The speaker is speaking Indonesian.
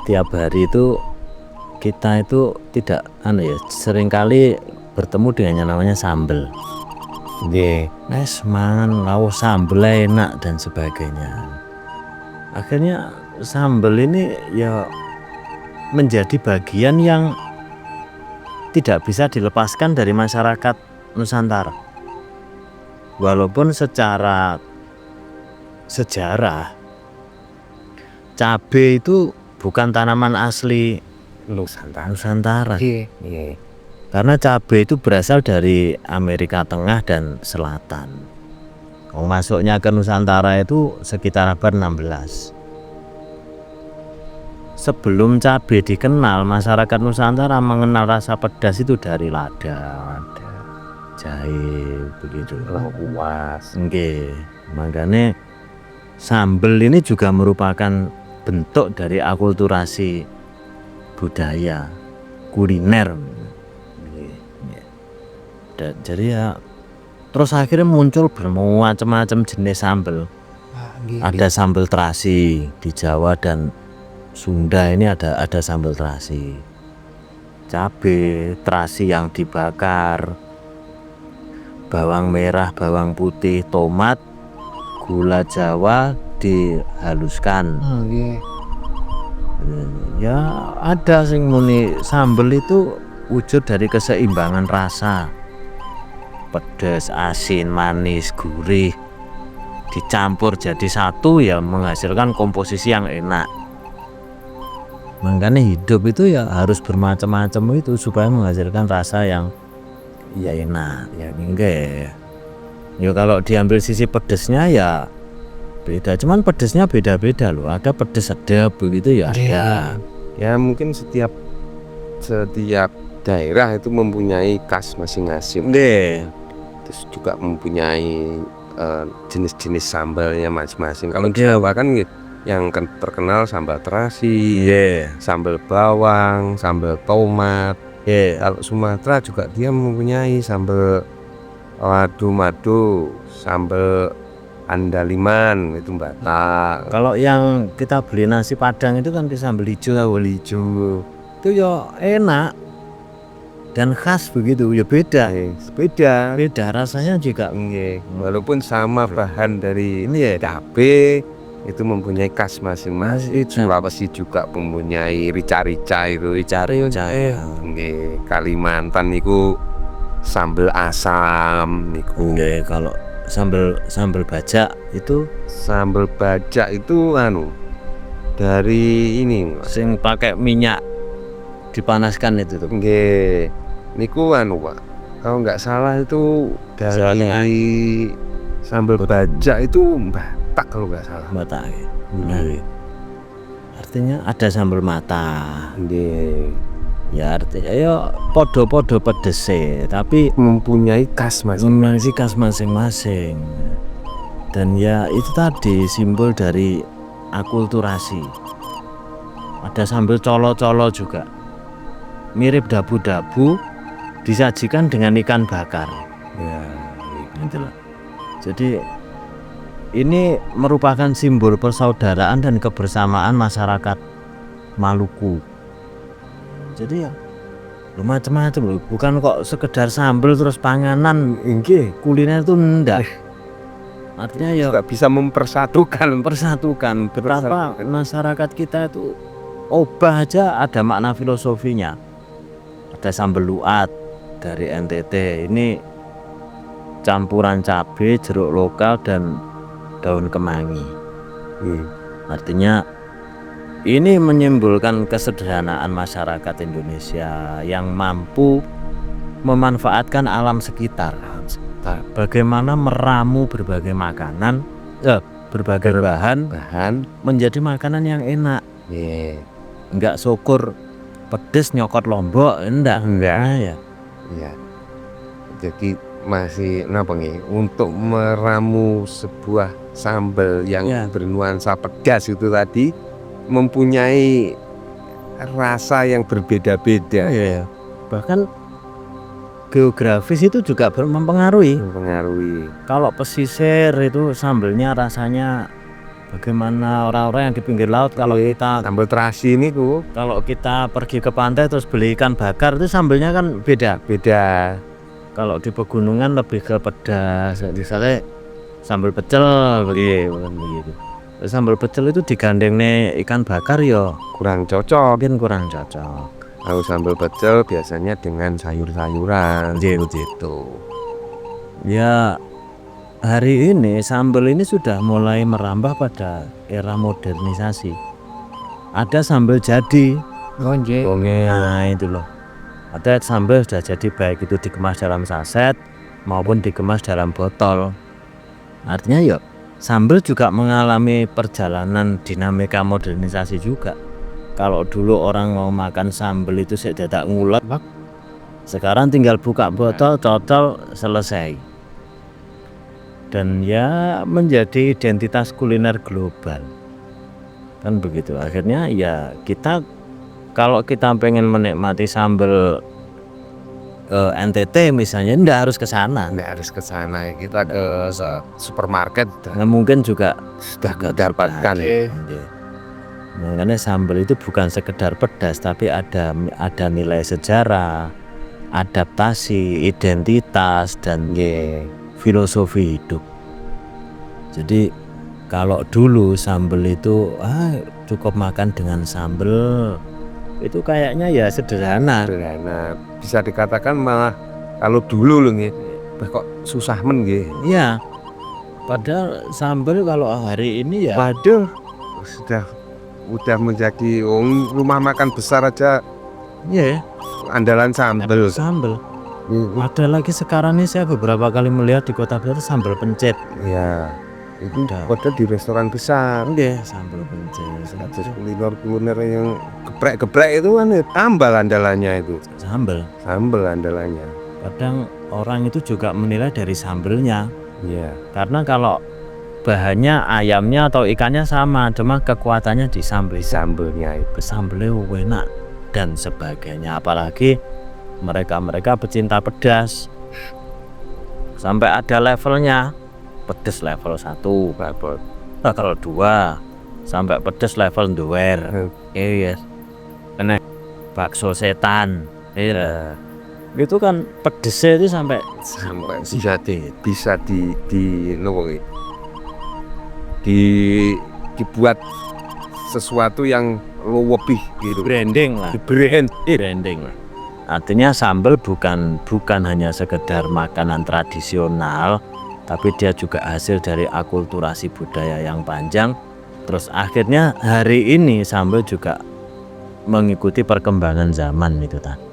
setiap hari itu kita itu tidak seringkali bertemu dengan yang namanya sambel. Mangan lauk sambel enak dan sebagainya. Akhirnya sambel ini ya menjadi bagian yang tidak bisa dilepaskan dari masyarakat Nusantara. Walaupun secara sejarah cabai itu bukan tanaman asli Nusantara. Karena cabai itu berasal dari Amerika Tengah dan Selatan. Masuknya ke Nusantara itu sekitar abad 16. Sebelum cabai dikenal, masyarakat Nusantara mengenal rasa pedas itu dari lada, jahe, begitu. Makanya sambel ini juga merupakan bentuk dari akulturasi budaya kuliner. Jadi ya terus akhirnya muncul bermacam-macam jenis sambel. Ada sambel terasi di Jawa dan Sunda, ini ada sambel terasi, cabai terasi yang dibakar, bawang merah, bawang putih, tomat, gula Jawa dihaluskan. Ya ada sing muni sambel itu wujud dari keseimbangan rasa, pedas, asin, manis, gurih dicampur jadi satu ya menghasilkan komposisi yang enak. Makanya hidup itu ya harus bermacam-macam itu supaya menghasilkan rasa yang ya enak, ya enggak. Ya kalau diambil sisi pedesnya ya beda, cuman pedesnya beda-beda loh. Ada pedes sedap begitu ya ada. Ya mungkin setiap daerah itu mempunyai khas masing-masing. Terus juga mempunyai jenis-jenis sambalnya masing-masing. Kalau di Jawa kan yang terkenal sambal terasi, sambal bawang, sambal tomat. Kalau Sumatera juga dia mempunyai sambal madu, sambal andaliman, itu Batak. Kalau yang kita beli nasi Padang itu kan sambal hijau, itu ya enak dan khas begitu, ya beda rasanya juga. Walaupun sama bahan dari ini ya cabai, itu mempunyai khas masing-masing. Sulawesi juga mempunyai rica-rica itu. Kalimantan itu sambal asam niku. Kalau sambal bajak itu dari ini sing pakai minyak dipanaskan itu tuh. Niku Pak. Kalau nggak salah itu dari sambal bajak itu Batak kalau nggak salah. Batak. Artinya ada sambal mata. Ya artinya ya podo-podo pedese tapi mempunyai khas masing-masing. Dan ya itu tadi simbol dari akulturasi. Ada sambal colo-colo juga, mirip dabu-dabu disajikan dengan ikan bakar. Itulah. Jadi ini merupakan simbol persaudaraan dan kebersamaan masyarakat Maluku. Jadi ya macam-macam loh, bukan kok sekedar sambal terus panganan kuliner itu enggak. Artinya ya juga bisa mempersatukan betapa masyarakat kita itu obah aja ada makna filosofinya. Ada sambal luat dari NTT, ini campuran cabai, jeruk lokal dan daun kemangi. Artinya ini menyimbolkan kesederhanaan masyarakat Indonesia yang mampu memanfaatkan alam sekitar. Bagaimana meramu berbagai makanan, berbagai bahan menjadi makanan yang enak. Enggak syukur pedes nyokot lombok, enggak ya. Jadi masih untuk meramu sebuah sambal yang bernuansa pedas itu tadi mempunyai rasa yang berbeda-beda. Bahkan geografis itu juga mempengaruhi. Mempengaruhi. Kalau pesisir itu sambelnya rasanya Bagaimana orang-orang yang di pinggir laut kalau kita Sambal terasi ini tuh pergi ke pantai terus beli ikan bakar itu sambelnya kan beda. beda. Kalau di pegunungan lebih ke pedas, misalnya sambal pecel begitu. Sambal pecel itu digandeng nih ikan bakar ya Kurang cocok. mungkin kurang cocok. Kalau sambal pecel biasanya dengan sayur-sayuran Gitu. Ya hari ini sambal ini sudah mulai merambah pada era modernisasi. Ada sambal jadi. Nah itu loh. Ada sambal sudah jadi baik itu dikemas dalam saset maupun dikemas dalam botol. Artinya ya sambal juga mengalami perjalanan dinamika modernisasi juga. Kalau dulu orang mau makan sambal itu sedadak ngulek, sekarang tinggal buka botol, cocol, selesai. Dan ya menjadi identitas kuliner global. Kan begitu. Akhirnya ya kita kalau kita pengen menikmati sambal NTT misalnya ndak harus ke sana. nggak harus ke sana, kita ke supermarket Nah, mungkin juga sudah dapatkan. Makanya sambal itu bukan sekedar pedas tapi ada nilai sejarah, adaptasi, identitas dan filosofi hidup. Jadi kalau dulu sambal itu cukup makan dengan sambal itu kayaknya ya sederhana. Bisa dikatakan malah kalau dulu loh nih kok susah men nggih. Iya. Padahal sambal kalau hari ini ya Waduh, udah menjadi rumah makan besar aja ya andalan sambal. sambal. Ada lagi sekarang ini saya beberapa kali melihat di kota besar sambal pencit. Ya, itu Udah. padahal di restoran besar. Sambal pencit. Terus kuliner yang geprek-geprek itu kan tambal andalannya itu. Sambal. Sambal andalannya. Kadang orang itu juga menilai dari sambelnya. Iya. Karena kalau bahannya ayamnya atau ikannya sama, cuma kekuatannya di sambal. Sambelnya itu. Sambelnya enak dan sebagainya. Apalagi mereka pecinta pedas. Sampai ada levelnya. Pedas level 1, level 2, sampai pedas level 2. Iya. Kena bakso setan. Iya. Itu kan pedesnya itu sampai bisa dibuat sesuatu yang lebih gitu. branding lah. Branding. Artinya sambal bukan hanya sekedar makanan tradisional, tapi dia juga hasil dari akulturasi budaya yang panjang. Terus akhirnya hari ini sambal juga mengikuti perkembangan zaman itu tadi.